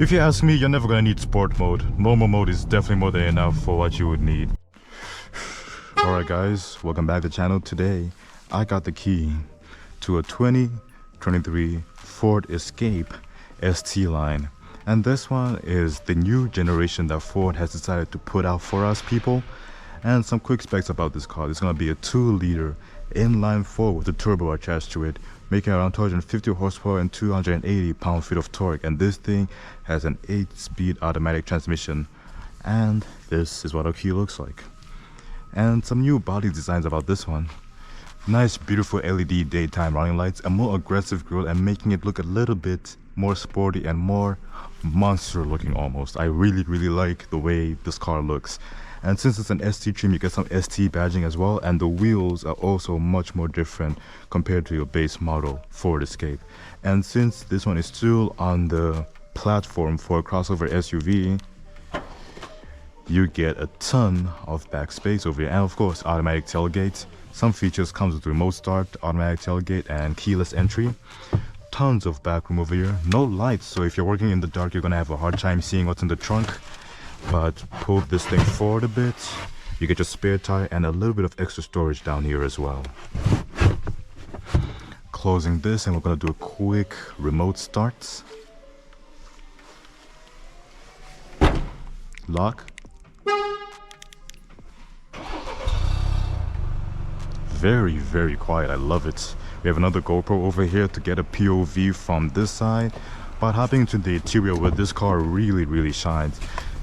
If you ask me, you're never gonna need sport mode. Normal mode is definitely more than enough for what you would need. Alright guys, welcome back to the channel. Today, I got the key to a 2023 Ford Escape ST line. And this one is the new generation that Ford has decided to put out for us people. And some quick specs about this car. It's going to be a 2-liter inline 4 with a turbo attached to it, making around 250 horsepower and 280 pound-feet of torque. And this thing has an 8-speed automatic transmission. And this is what a key looks like. And some new body designs about this one. Nice beautiful LED daytime running lights, a more aggressive grille, and making it look a little bit more sporty and more monster looking almost. I really like the way this car looks. And since it's an ST trim, you get some ST badging as well, and the wheels are also much more different compared to your base model Ford Escape. And since this one is still on the platform for a crossover SUV, you get a ton of back space over here, and of course automatic tailgate. Some features comes with remote start, automatic tailgate, and keyless entry. Tons of back room over here. No lights, so if you're working in the dark, you're gonna have a hard time seeing what's in the trunk. But pull this thing forward a bit, you get your spare tire and a little bit of extra storage down here as well. Closing this, and we're gonna do a quick remote start. Lock. Very quiet. I love it. We have another GoPro over here to get a POV from this side. But hopping into the interior where this car really shines,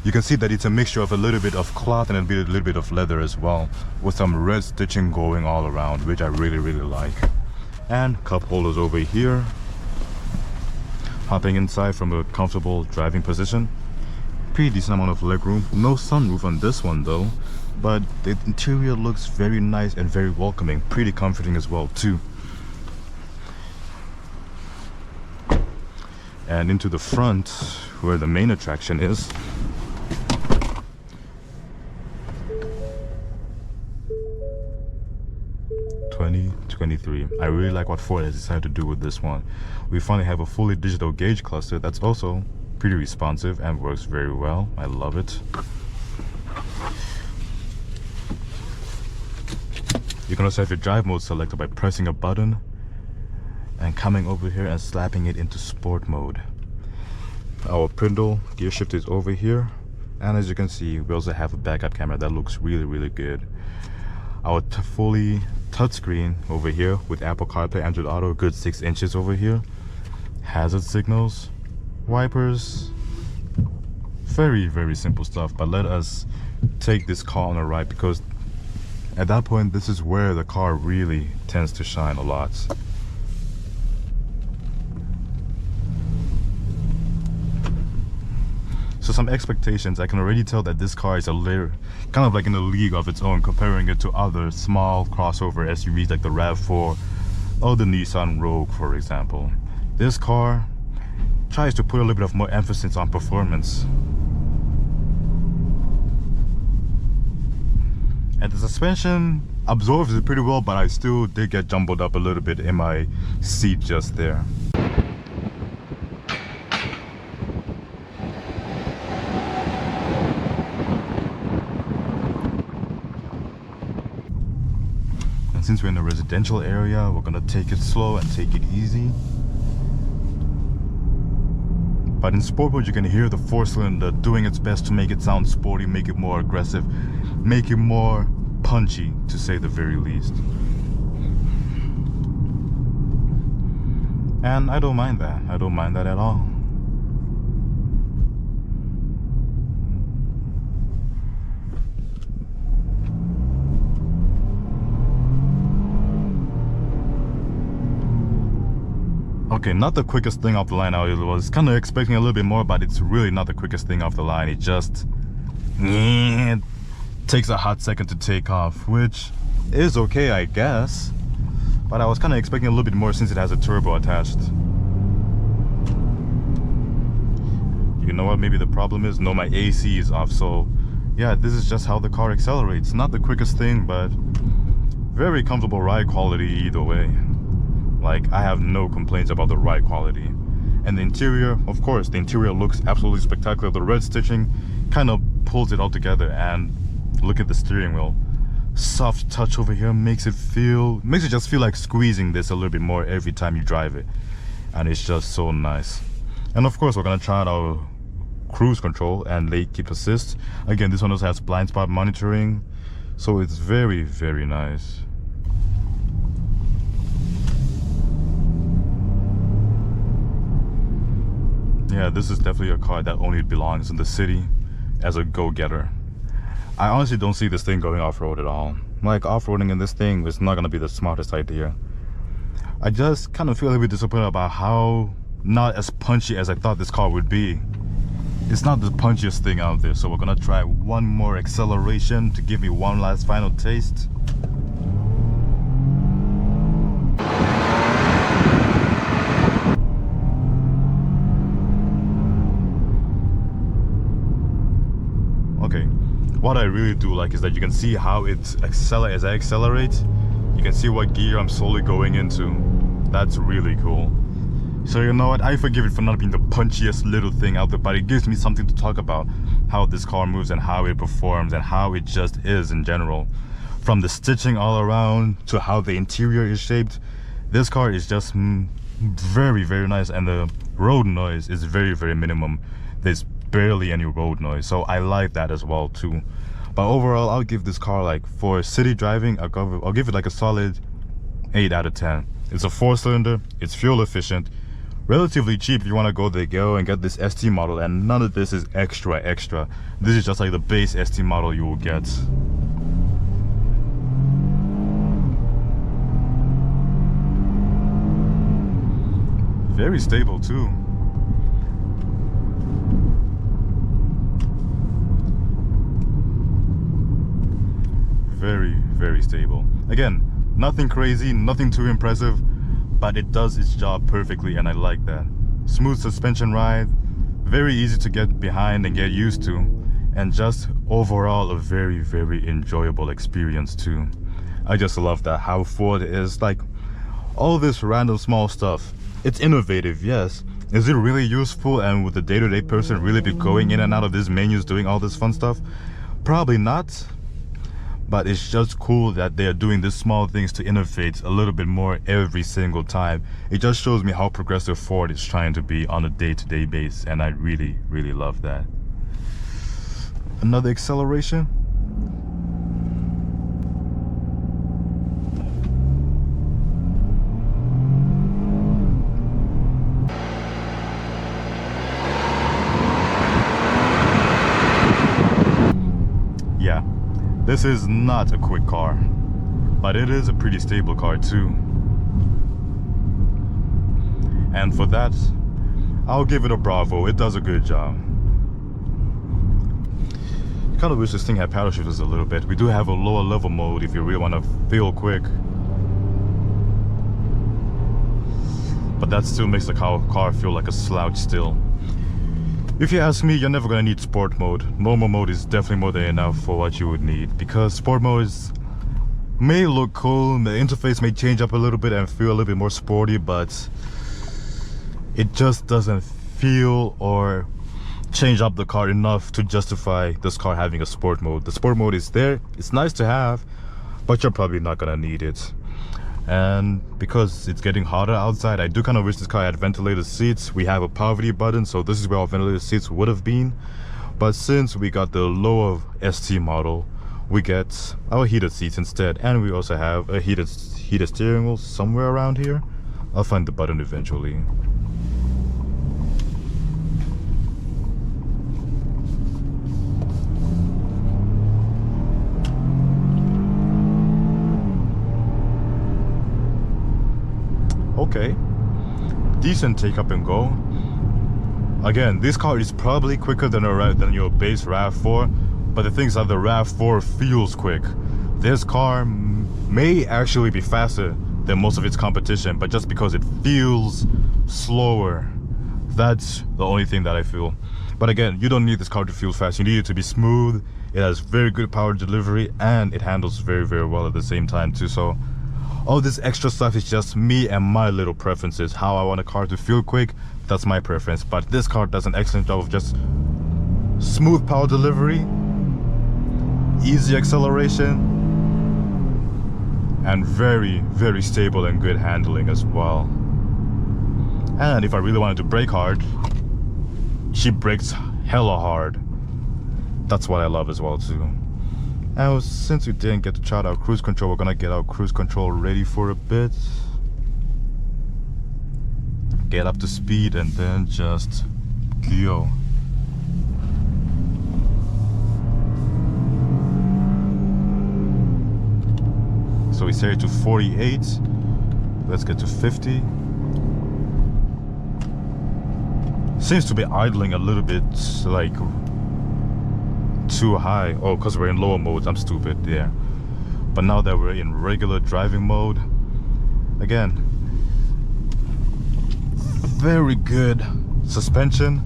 you can see that it's a mixture of a little bit of cloth and a little bit of leather as well, with some red stitching going all around, which I really like. And cup holders over here. Hopping inside from a comfortable driving position. Pretty decent amount of legroom. No sunroof on this one though, but the interior looks very nice and very welcoming. Pretty comforting as well too. And into the front, where the main attraction is. I really like what Ford has decided to do with this one. We finally have a fully digital gauge cluster that's also pretty responsive and works very well. I love it. You can also have your drive mode selected by pressing a button and coming over here and slapping it into sport mode. Our Prindle gear shift is over here, and as you can see, we also have a backup camera that looks really good. Our fully touchscreen over here with Apple CarPlay, Android Auto, good 6 inches over here. Hazard signals, wipers, very simple stuff. But let us take this car on a ride, because at that point, this is where the car really tends to shine a lot. So some expectations, I can already tell that this car is a little kind of like in a league of its own, comparing it to other small crossover SUVs like the RAV4 or the Nissan Rogue, for example. This car tries to put a little bit of more emphasis on performance. And the suspension absorbs it pretty well, but I still did get jumbled up a little bit in my seat just there. Since we're in a residential area, we're gonna take it slow and take it easy. But in sport mode, you can hear the 4-cylinder doing its best to make it sound sporty, make it more aggressive, make it more punchy, to say the very least. And I don't mind that. I don't mind that at all. Okay, not the quickest thing off the line. I was kind of expecting a little bit more, but it's really not the quickest thing off the line. It just takes a hot second to take off, which is okay, I guess. But I was kind of expecting a little bit more since it has a turbo attached. You know what maybe the problem is? No, my AC is off, so yeah, this is just how the car accelerates. Not the quickest thing, but very comfortable ride quality either way. Like, I have no complaints about the ride quality. And the interior, of course, the interior looks absolutely spectacular. The red stitching kind of pulls it all together. And look at the steering wheel. Soft touch over here makes it just feel like squeezing this a little bit more every time you drive it. And it's just so nice. And of course, we're gonna try out our cruise control and lane keep assist. Again, this one also has blind spot monitoring, so it's very, very nice. Yeah, this is definitely a car that only belongs in the city as a go-getter. I honestly don't see this thing going off-road at all. Like, off-roading in this thing is not gonna be the smartest idea. I just kind of feel a little bit disappointed about how not as punchy as I thought this car would be. It's not the punchiest thing out there, so we're gonna try one more acceleration to give me one last final taste. Okay, what I really do like is that you can see how it accelerates. As I accelerate, you can see what gear I'm slowly going into. That's really cool. So you know what, I forgive it for not being the punchiest little thing out there, but it gives me something to talk about how this car moves and how it performs and how it just is in general. From the stitching all around to how the interior is shaped, this car is just very, very nice, and the road noise is very, very minimum. There's barely any road noise, so I like that as well too. But overall, I'll give this car, like, for city driving, I'll give it like a solid 8 out of 10. It's a 4-cylinder, it's fuel efficient, relatively cheap if you want to go and get this ST model, and none of this is extra. This is just like the base ST model you will get. Very stable too. Very, very stable. Again, nothing crazy, nothing too impressive, but it does its job perfectly, and I like that. Smooth suspension ride, very easy to get behind and get used to, and just overall a very, very enjoyable experience too. I just love that, how Ford is, like, all this random small stuff. It's innovative, yes. Is it really useful, and would the day-to-day person really be going in and out of these menus doing all this fun stuff? Probably not. But it's just cool that they're doing these small things to innovate a little bit more every single time. It just shows me how progressive Ford is trying to be on a day-to-day basis, and I really, really love that. Another acceleration. Yeah. This is not a quick car, but it is a pretty stable car too. And for that, I'll give it a bravo. It does a good job. I kind of wish this thing had paddle shifters a little bit. We do have a lower level mode if you really want to feel quick. But that still makes the car feel like a slouch still. If you ask me, you're never gonna need sport mode. Normal mode is definitely more than enough for what you would need, because sport mode may look cool, the interface may change up a little bit and feel a little bit more sporty, but it just doesn't feel or change up the car enough to justify this car having a sport mode. The sport mode is there, it's nice to have, but you're probably not gonna need it. And because it's getting hotter outside, I do kind of wish this car had ventilated seats. We have a poverty button, so this is where our ventilated seats would have been. But since we got the lower ST model, we get our heated seats instead, and we also have a heated steering wheel somewhere around here. I'll find the button eventually. Okay, decent take up and go. Again, this car is probably quicker than your base RAV4, but the thing is that the RAV4 feels quick. This car may actually be faster than most of its competition, but just because it feels slower, that's the only thing that I feel. But again, you don't need this car to feel fast. You need it to be smooth. It has very good power delivery, and it handles very, very well at the same time too. So All this extra stuff is just me and my little preferences. How I want a car to feel quick, that's my preference. But this car does an excellent job of just smooth power delivery, easy acceleration, and very, very stable and good handling as well. And if I really wanted to brake hard, she brakes hella hard. That's what I love as well too. Now, since we didn't get to try out our cruise control, we're gonna get our cruise control ready for a bit. Get up to speed and then just go. So we set it to 48. Let's get to 50. Seems to be idling a little bit like too high. Oh, because we're in lower modes. I'm stupid, yeah. But now that we're in regular driving mode, again, very good suspension,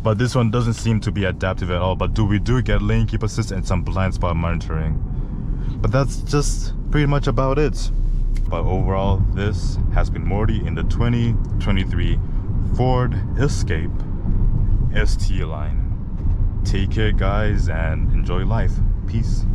but this one doesn't seem to be adaptive at all. But we do get lane keep assist and some blind spot monitoring. But that's just pretty much about it. But overall, this has been Morty in the 2023 Ford Escape ST line. Take care, guys, and enjoy life. Peace.